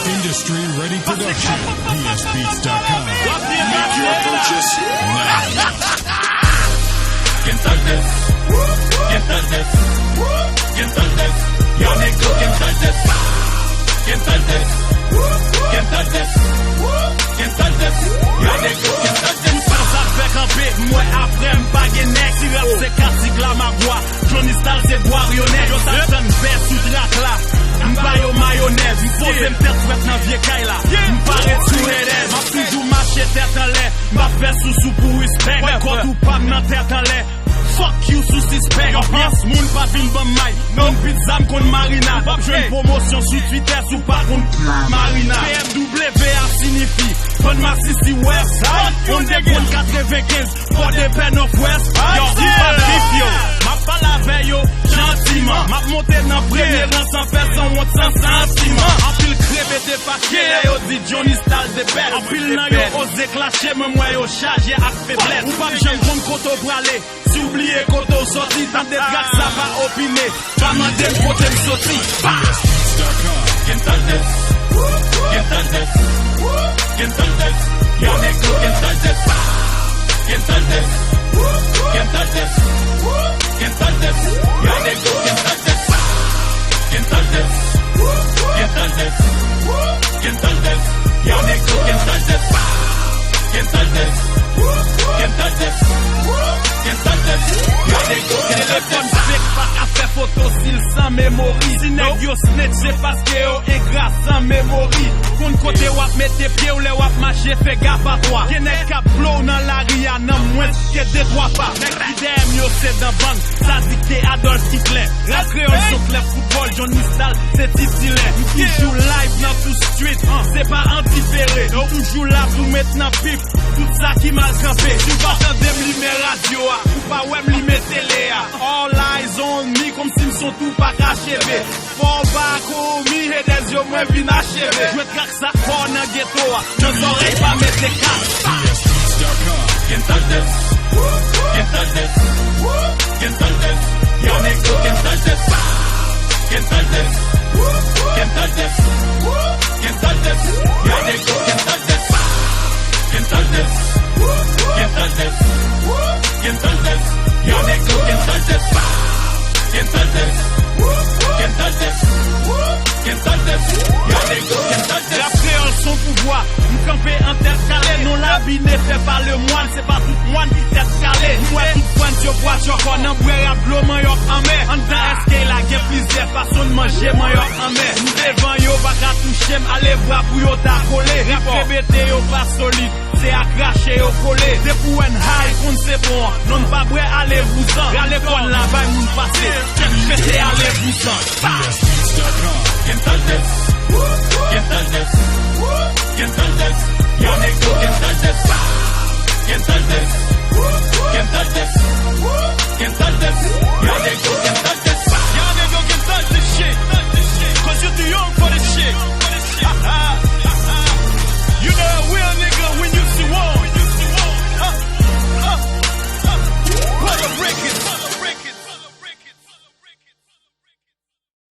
Industry Ready Production. PSBeats.com. Make your purchase now. ¿Quién tal vez? ¿Quién tal vez? ¿Quién tal vez? Yo nego, ¿quién tal vez? ¿Quién tal vez? ¿Quién tal vez? ¿Quién tal vez? Yo nego, ¿quién tal vez? Sans avec un big, moi après m'baguenek. Si rap c'est classique la magua, Johnny Style c'est boirionnet. Yo t'attends bête sous la classe. M'bayo mayonnaise, m'pose m'tête fouette nan vieux caille là. M'pare sous l'élève, m'a toujours marché tête en l'air. M'a fait sous pour respect. Ouais, quand ou pas nan tête en l'air. Fuck you sous suspect. Yes, moun pa vin ban may. Non pizza m'kon marinade. J'veux promotion sur Twitter sous pas kon marinade. BMW a signifie bonne massi si west. On dégoûte 95 pour des pen of west. Yo, yo, m'a pas la veille yo, gentiment. M'a monté dans premier rang sans faire son honte sans sentiment. En pile crève des paquets, yo dit Johnny Style des bêtes. En pile nan yo osé clasher, mais moi yo chargé ak faiblesse. Ou pas j'aime prendre koto pour aller. Si oublié koto sorti, dans des dracs ça va opiner. Va demander koto sorti. ¿Quién tal vez? ¿Quién tal vez? ¿Quién tal vez? Yo nego, ¿quién tal vez? ¿Quién tal vez? ¿Quién tal vez? ¿Quién tal vez? Yo nego, ¿quién tal vez? ¿Quién tal vez? ¿Quién tal vez? ¿Quién tal vez? Yo nego, ¿quién tal vez? ¿Quién tal vez? ¿Quién tal vez? ¿Quién tal vez? Yo nego, ¿quién tal vez? Pas faire photo s'il sans mémorie. Si nèg yo snitch c'est parce que yo ingrat sans mémorie. Kon côté wap mette pied ou le wap marcher fait gaffe à toi. Gen nèg ka blow dans la ria nan moins que des trois pas. Nèg ki dem yo c'est dans banque. Ça dicté Adolf Hitler. La créole sur le football Johnny Style c'est titulaire. Toujours live dans tout street. C'est pas antiféré. Toujours là pour mettre dans pif. Tout ça qui mal campé. Tu vas t'entendre l'imé radio ou pas web l'imé télé. All eyes on me comme s'ils sont tout pas achevé. Fall back on me et des yeux moins vin achevé. Je craque ça fort dans ghetto. Nos oreilles pas mettre les cartes. ¿Quién tal vez? ¿Quién tal vez? ¿Quién tal vez? Yo nego, ¿quién tal vez? ¿Quién tal vez? ¿Quién tal vez? ¿Quién tal vez? Yo nego, ¿quién tal vez? ¿Quién tal vez? ¿Quién tal vez? ¿Quién tal vez? Yo nego, ¿quién tal vez? ¿Quién tal vez? ¿Quién tal vez? ¿Quién tal vez? Yo nego, ¿quién tal vez? La créole son pouvoir, nous camper intercalé. Non la vie n'est fait par le moine, c'est pas tout moine qui t'est calé. Moi tout point sur bois, chocon en boire à bleu, man yo en mer. En dans est-ce la guerre plusieurs façons de manger, man yo en mer. Nous devant yo pas qu'à toucher, allez voir pour yo ta coller. Répéter yo pas solide, c'est à cracher yo coller. C'est pour un high qu'on c'est bon, non pas vrai allez vous en. Allez pour là-bas moun passer, pété allez vous en. ¿Quién tal vez? ¿Quién tal vez? ¿Quién tal vez? Yo nego, ¿quién tal vez? ¿Quién tal vez?